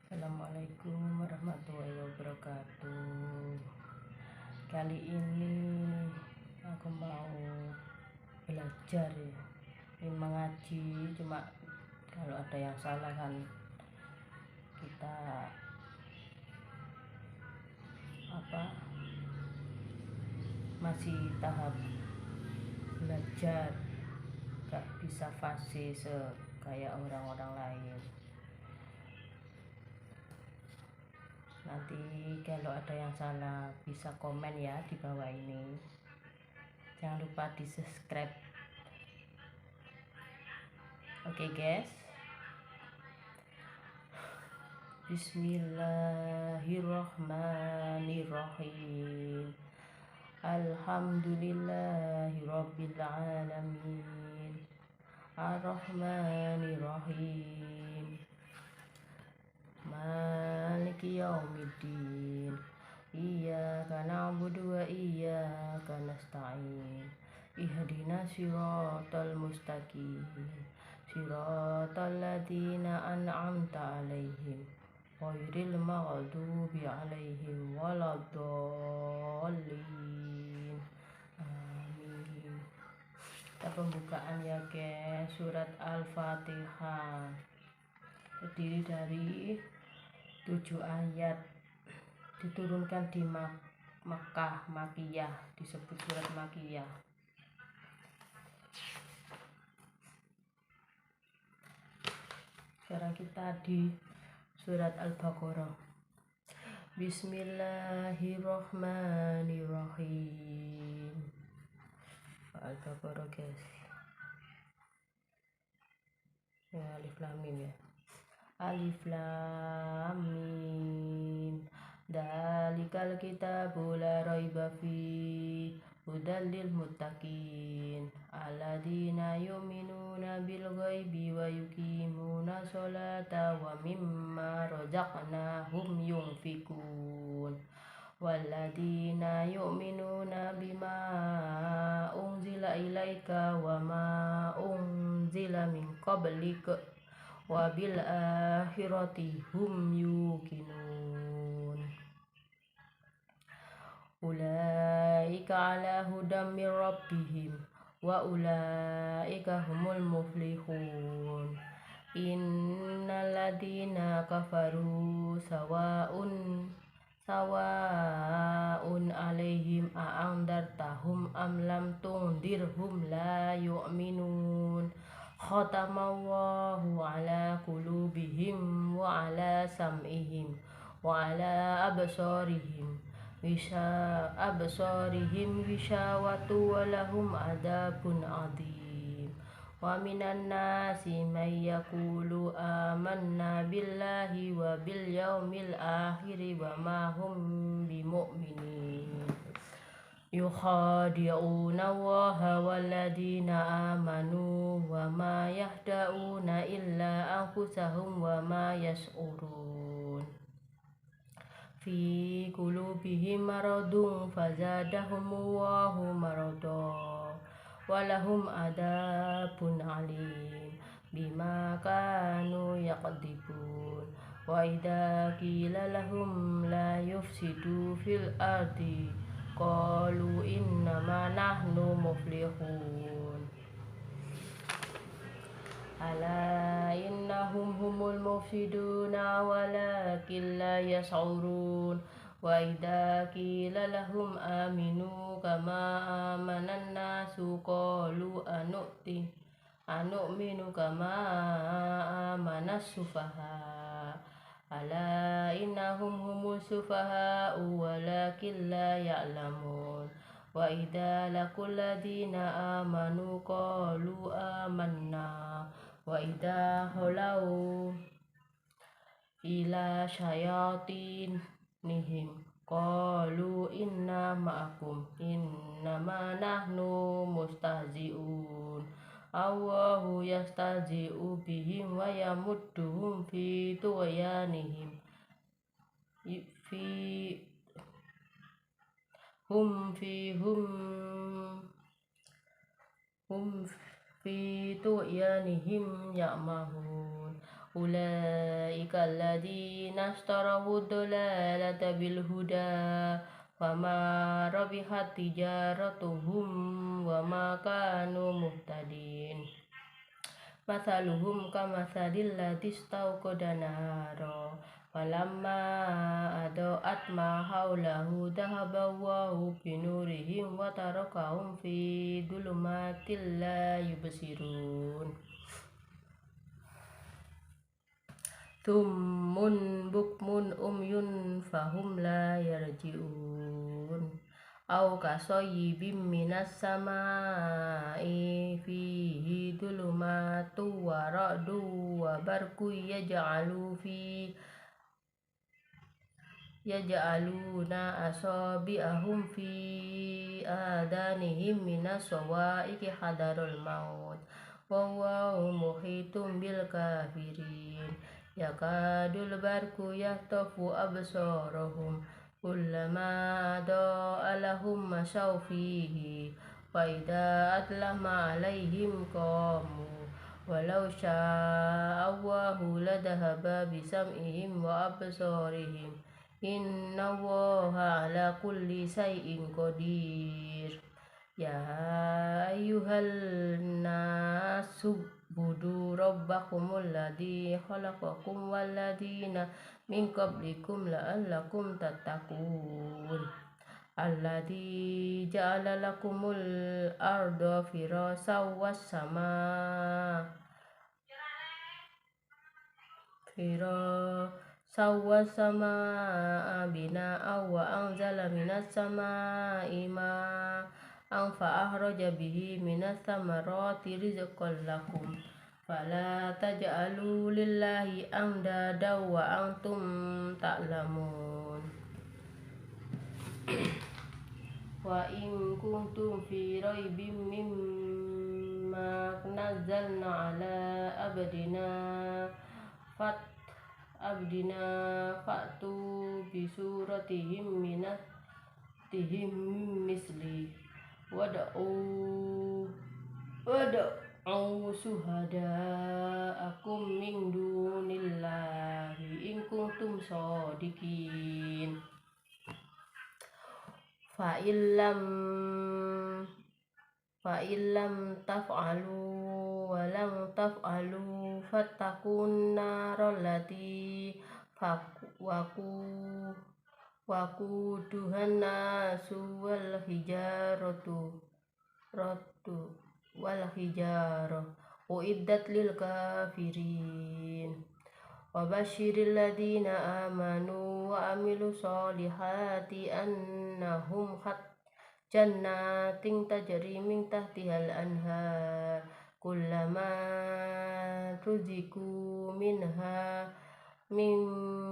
Assalamualaikum warahmatullahi wabarakatuh. Kali ini aku mau belajar ya. Ini mengaji, cuma kalau ada yang salah kan kita masih tahap belajar, gak bisa fasih kayak orang-orang lain. Nanti kalau ada yang salah bisa komen ya di bawah ini. Jangan lupa di subscribe. Oke guys. Bismillahirrahmanirrahim. Alhamdulillahirabbil alamin. Arrahmanirrahim. Maliki yaumiddin. Iyyaka na'budu wa iyyaka nasta'in. Ihdinas siratal mustaqim. Siratal ladzina an'amta 'alaihim ghairil maghdubi 'alaihim waladdallin. Amin. Kita pembukaan ya guys, surat Al-Fatihah terdiri dari 7 ayat, diturunkan di Makkah, Makiyah, disebut surat Makiyah. Sekarang kita di surat Al-Baqarah. Bismillahirrahmanirrahim. Al-Baqarah guys. Ya, alif lam mim ya. Alif lam mim. Dalikal kitabu la raiba fi hudal lil muttaqin alladzina yu'minuna bil ghaibi wa yuqimuna sholata wa mimma razaqnahum yunfikun walladzina yu'minuna bima unzila ilaika wa ma unzila min qablika wa bil akhirati hum yuqinun. Ulaika ala hudam min rabbihim wa ulaika humul muflihun. Innal ladzina kafaru sawa'un alaihim a'andartahum am lam tundirhum la yu'minun. Khatamallahu ala qulubihim wa ala sam'ihim wa ala absarihim wishawatu wa lahum adabun adhim. Wa minan nasi may yaqulu amanna billahi wa bil yaumil akhir wa ma hum bimu'minin. Yukhadi'una Allaha walladzina amanu wa ma yahda'una illa anfusahum wa ma yash'urun. Fi qulubihim maradun fazadahumullahu marada walahum adabun alim bima kanu yaqdibun. Wa idza qila lahum la yufsidu fil ardi qalu innama nahnu muflihun. Ala innahum humul mufsiduna walakin la yash'urun. Wa idza qila lahum aminu kama amanan nasu qalu anu'minu kama amanas sufaha. Ala innahum humus sufaha'u walakin la ya'lamun. Wa idza laqul ladzina amanu qalu amanna wa idza khalau ila syayatinihim qalu inna ma'akum innama nahnu mustahzi'un. Allahu yastahzi'u bihim wa yamudduhum fi tughyanihim hum fi tughyanihim ya'mahun. أولئك الذين اشتروا الضلالة بالهدى فما ربحت تجارتهم وما كانوا مهتدين مثلهم كمثل الذي استوقد نارا فلما أضاءت ما حوله ذهب الله بنورهم وتركهم في ظلمات لا يبصرون ثم بكم أمي فهم لا يرجعون أو كصيب من السماء فيه ظلمات ورعد وبرق يجعلون أصابعهم في آذانهم من الصواعق حذر الموت والله محيط بالكافرين يكاد البرق يخطف أبصارهم كلما أضاء لهم مشوا فيه وإذا أظلم عليهم قاموا ولو شاء الله لذهب بسمعهم وأبصارهم إن الله على كل شيء قدير يا أيها الناس اعبدوا ربكم الذي خلقكم والذين من قبلكم لعلكم تتقون الذي جعل لكم الأرض فراشا والسماء بناء وأنزل من السماء ماء فأخرج به من الثمرات رزقا لكم فلا تجعلوا لله أندادا وأنتم تعلمون وإن كنتم في ريب مما نزلنا على عبدنا فأتوا بسورتهم من مثله وادعوا شهداءكم من دون الله إن كنتم صادقين فإن لم تفعلوا ولم تفعلوا فاتقوا النار التي وقودها الناس والحجارة أعدت للكافرين وبشر الذين آمنوا وعملوا الصالحات أنهم جنات تجري من تحتها الأنهار كلما رزقوا منها من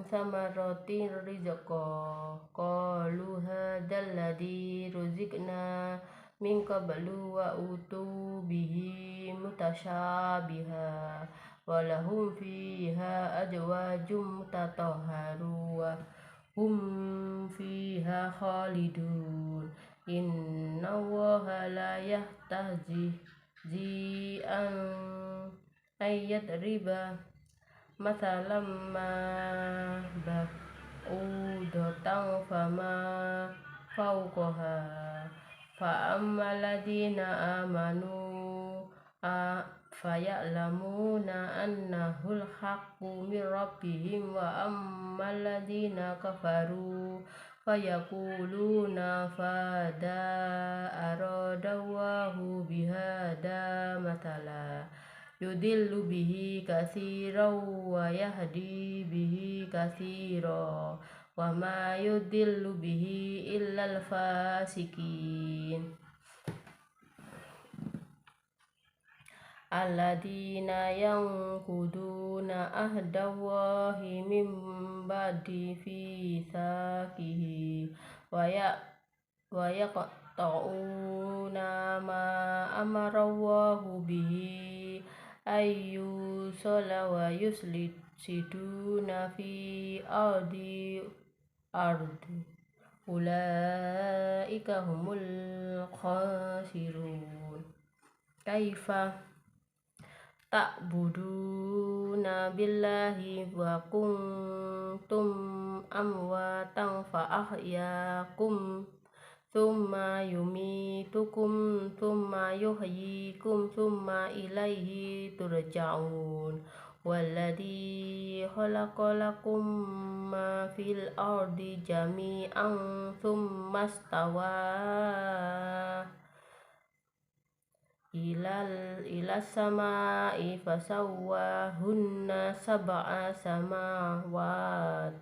ثمرة رزقا قالوا هذا الذي رزقنا من قبل وأتوا به متشابها ولهم فيها أزواج مطهرة وهم فيها خالدون إن الله لا يستهزئ أن يضرب مثلا ما بعوضة فما فوقها فأما الذين آمنوا فيعلمون أنه الحق من ربهم وأما الذين كفروا فيقولون ماذا أراد الله بهذا مثلا يضل به كثيرا ويهدي به كثيرا وما يضل به إلا الفاسقين الذين ينقضون عهد الله من بعد ميثاقه ويقطعون ما أمر الله به أن يوصل ويفسدون في الأرض أولئك هم الخاسرون كيف ta'buduna billahi wa kuntum amwatan fa ahyakum thumma yumitukum thumma yuhyikum thumma ilaihi turja'un walladzi khalaqalakum ma fil ardi jami'an thumma stawa ilas sama'i fasawwahunna sab'a samawat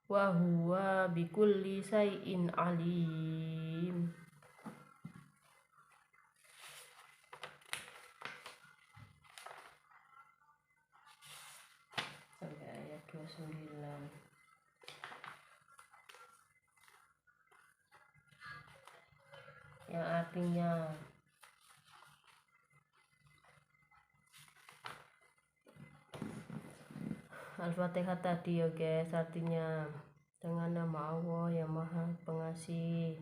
wa huwa bikulli syai'in alim. Sampai ayat 29. Yang artinya Al-Fatihah tadi ya guys, artinya dengan nama Allah yang Maha Pengasih,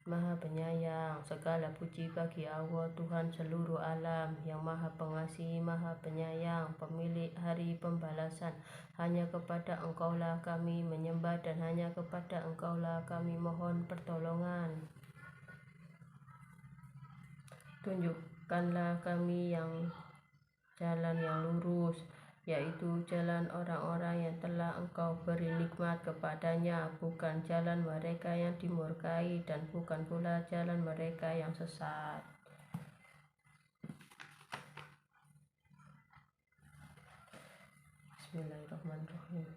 Maha Penyayang. Segala puji bagi Allah, Tuhan seluruh alam, yang Maha Pengasih, Maha Penyayang, pemilik hari pembalasan. Hanya kepada Engkaulah kami menyembah dan hanya kepada Engkaulah kami mohon pertolongan. Tunjukkanlah kami yang jalan yang lurus, yaitu jalan orang-orang yang telah Engkau beri nikmat kepadanya, bukan jalan mereka yang dimurkai dan bukan pula jalan mereka yang sesat. Bismillahirrahmanirrahim.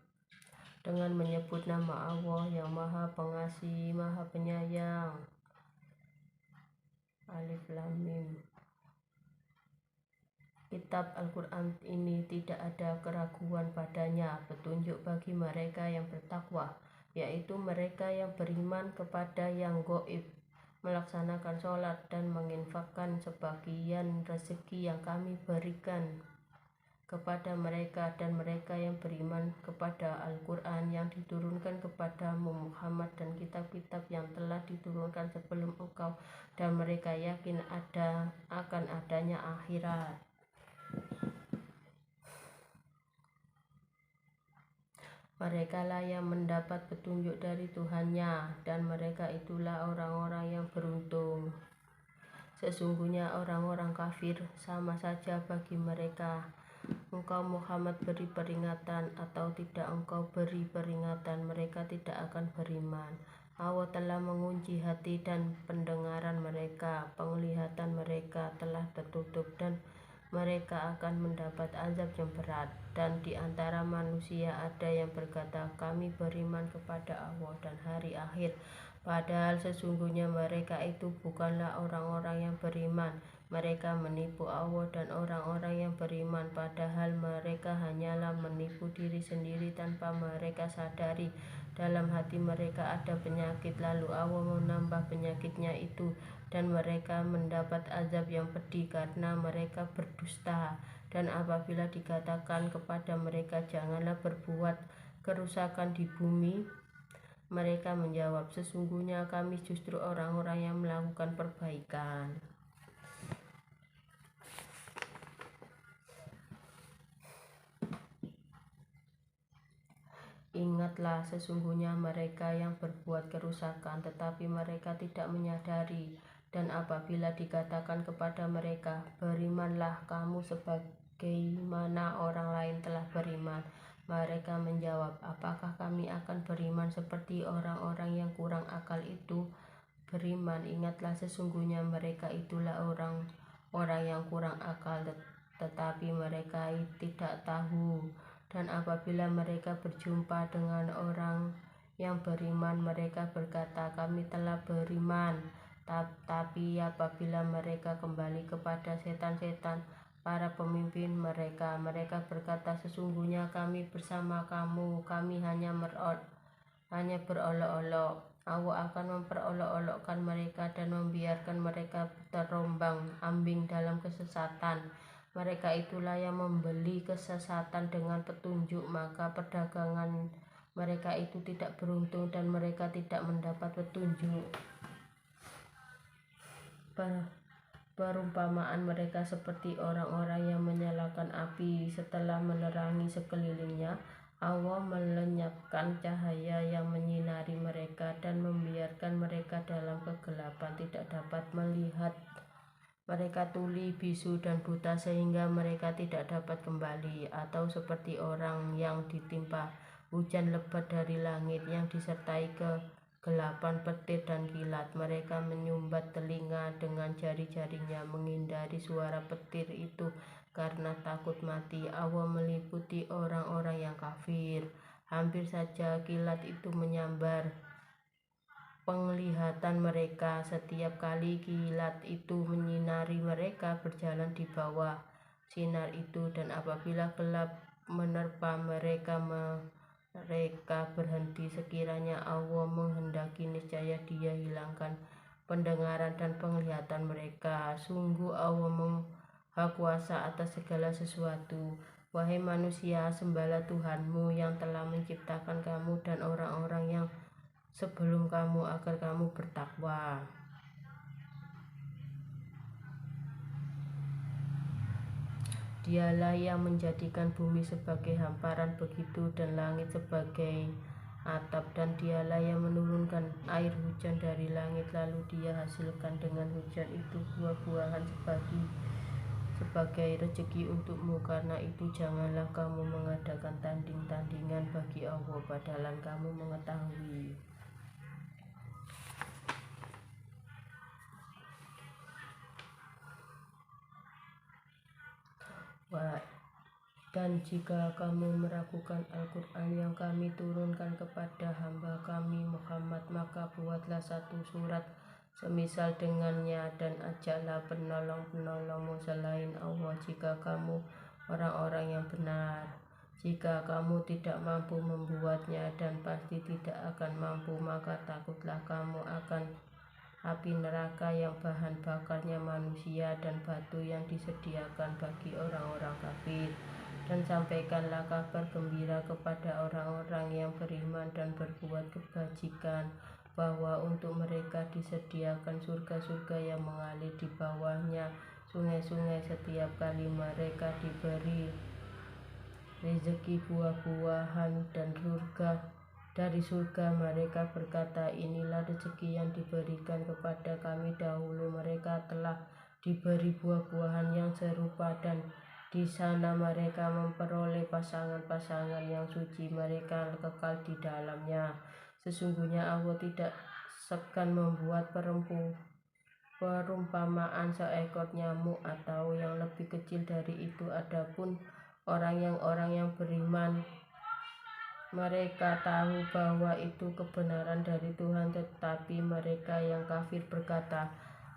Dengan menyebut nama Allah yang Maha Pengasih, Maha Penyayang. Alif Lam Mim. Kitab Al-Quran ini tidak ada keraguan padanya, petunjuk bagi mereka yang bertakwa, yaitu mereka yang beriman kepada yang gaib, melaksanakan sholat dan menginfakkan sebagian rezeki yang kami berikan kepada mereka, dan mereka yang beriman kepada Al-Quran yang diturunkan kepadamu Muhammad dan kitab-kitab yang telah diturunkan sebelum engkau, dan mereka yakin akan adanya akhirat. Mereka lah yang mendapat petunjuk dari Tuhannya, dan mereka itulah orang-orang yang beruntung. Sesungguhnya orang-orang kafir sama saja bagi mereka. Engkau Muhammad beri peringatan atau tidak engkau beri peringatan, mereka tidak akan beriman. Allah telah mengunci hati dan pendengaran mereka, penglihatan mereka telah tertutup, dan mereka akan mendapat azab yang berat. Dan di antara manusia ada yang berkata, kami beriman kepada Allah dan hari akhir, padahal sesungguhnya mereka itu bukanlah orang-orang yang beriman. Mereka menipu Allah dan orang-orang yang beriman, padahal mereka hanyalah menipu diri sendiri tanpa mereka sadari. Dalam hati mereka ada penyakit, lalu Allah menambah penyakitnya itu, dan mereka mendapat azab yang pedih karena mereka berdusta. Dan apabila dikatakan kepada mereka, janganlah berbuat kerusakan di bumi, mereka menjawab, sesungguhnya kami justru orang-orang yang melakukan perbaikan. Ingatlah, sesungguhnya mereka yang berbuat kerusakan, tetapi mereka tidak menyadari. Dan apabila dikatakan kepada mereka, berimanlah kamu sebagaimana orang lain telah beriman, mereka menjawab, apakah kami akan beriman seperti orang-orang yang kurang akal itu beriman? Ingatlah, sesungguhnya mereka itulah orang-orang yang kurang akal, tetapi mereka tidak tahu. Dan apabila mereka berjumpa dengan orang yang beriman, mereka berkata, kami telah beriman. Tapi apabila mereka kembali kepada setan-setan, para pemimpin mereka berkata, sesungguhnya kami bersama kamu, kami hanya berolok-olok. Allah akan memperolok-olokkan mereka dan membiarkan mereka terombang-ambing dalam kesesatan. Mereka itulah yang membeli kesesatan dengan petunjuk, maka perdagangan mereka itu tidak beruntung dan mereka tidak mendapat petunjuk. Perumpamaan mereka seperti orang-orang yang menyalakan api setelah menerangi sekelilingnya. Allah melenyapkan cahaya yang menyinari mereka dan membiarkan mereka dalam kegelapan, tidak dapat melihat. Mereka tuli, bisu, dan buta sehingga mereka tidak dapat kembali. Atau seperti orang yang ditimpa hujan lebat dari langit yang disertai kegelapan, petir, dan kilat. Mereka menyumbat telinga dengan jari-jarinya menghindari suara petir itu karena takut mati. Allah meliputi orang-orang yang kafir. Hampir saja kilat itu menyambar penglihatan mereka. Setiap kali kilat itu menyinari mereka, berjalan di bawah sinar itu, dan apabila gelap menerpa mereka, mereka berhenti. Sekiranya Allah menghendaki, niscaya Dia hilangkan pendengaran dan penglihatan mereka. Sungguh Allah Maha Kuasa atas segala sesuatu. Wahai manusia, sembahlah Tuhanmu yang telah menciptakan kamu dan orang-orang yang sebelum kamu agar kamu bertakwa. Dialah yang menjadikan bumi sebagai hamparan begitu dan langit sebagai atap, dan Dialah yang menurunkan air hujan dari langit, lalu Dia hasilkan dengan hujan itu buah-buahan sebagai rezeki untukmu. Karena itu janganlah kamu mengadakan tanding-tandingan bagi Allah, padahal kamu mengetahui. Dan jika kamu meragukan Al-Quran yang kami turunkan kepada hamba kami Muhammad, maka buatlah satu surat semisal dengannya dan ajaklah penolong-penolongmu selain Allah jika kamu orang-orang yang benar. Jika kamu tidak mampu membuatnya dan pasti tidak akan mampu, maka takutlah kamu akan api neraka yang bahan bakarnya manusia dan batu yang disediakan bagi orang-orang kafir. Dan sampaikanlah kabar gembira kepada orang-orang yang beriman dan berbuat kebajikan, bahwa untuk mereka disediakan surga-surga yang mengalir di bawahnya sungai-sungai setiap kali mereka diberi rezeki buah-buahan dan dari surga. Mereka berkata, inilah rezeki yang diberikan kepada kami dahulu. Mereka telah diberi buah-buahan yang serupa, dan di sana mereka memperoleh pasangan-pasangan yang suci. Mereka kekal di dalamnya. Sesungguhnya Allah tidak segan membuat perumpamaan seekor nyamuk atau yang lebih kecil dari itu. Adapun orang yang beriman, mereka tahu bahwa itu kebenaran dari Tuhan, tetapi mereka yang kafir berkata,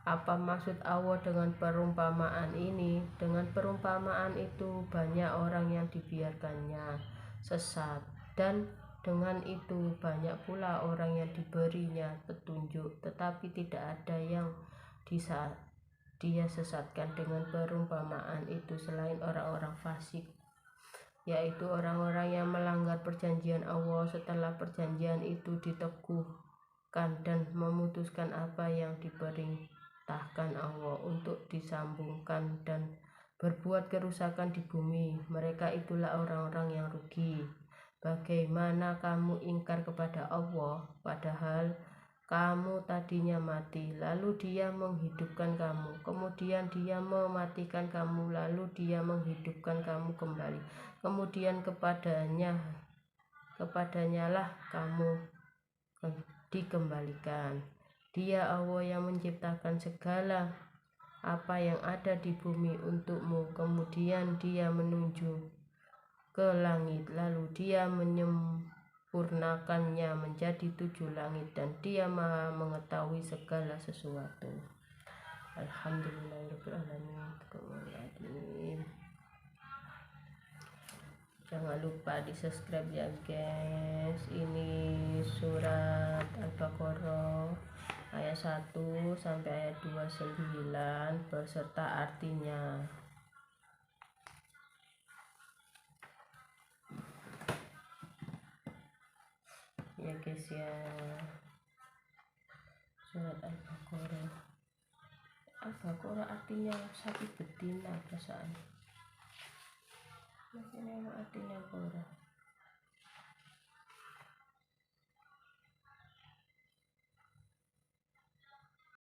apa maksud Allah dengan perumpamaan ini? Dengan perumpamaan itu banyak orang yang dibiarkannya sesat, dan dengan itu banyak pula orang yang diberinya petunjuk, tetapi tidak ada yang dia sesatkan dengan perumpamaan itu selain orang-orang fasik, yaitu orang-orang yang melanggar perjanjian Allah setelah perjanjian itu diteguhkan dan memutuskan apa yang diperintahkan Allah untuk disambungkan dan berbuat kerusakan di bumi. Mereka itulah orang-orang yang rugi. Bagaimana kamu ingkar kepada Allah padahal kamu tadinya mati, lalu Dia menghidupkan kamu, kemudian Dia mematikan kamu, lalu Dia menghidupkan kamu kembali, kemudian kepadanya lah kamu dikembalikan. Dia Allah yang menciptakan segala apa yang ada di bumi untukmu, kemudian Dia menuju ke langit, lalu Dia menyempurnakannya menjadi 7 langit, dan Dia Maha mengetahui segala sesuatu. Alhamdulillahirrahmanirrahim. Jangan lupa di subscribe ya guys. Ini surat Al-Baqarah ayat 1 sampai ayat 29 beserta artinya ya guys ya. Surat Al-Baqarah Al-Baqarah artinya sapi betina perasaan. Makanya artinya apa ora?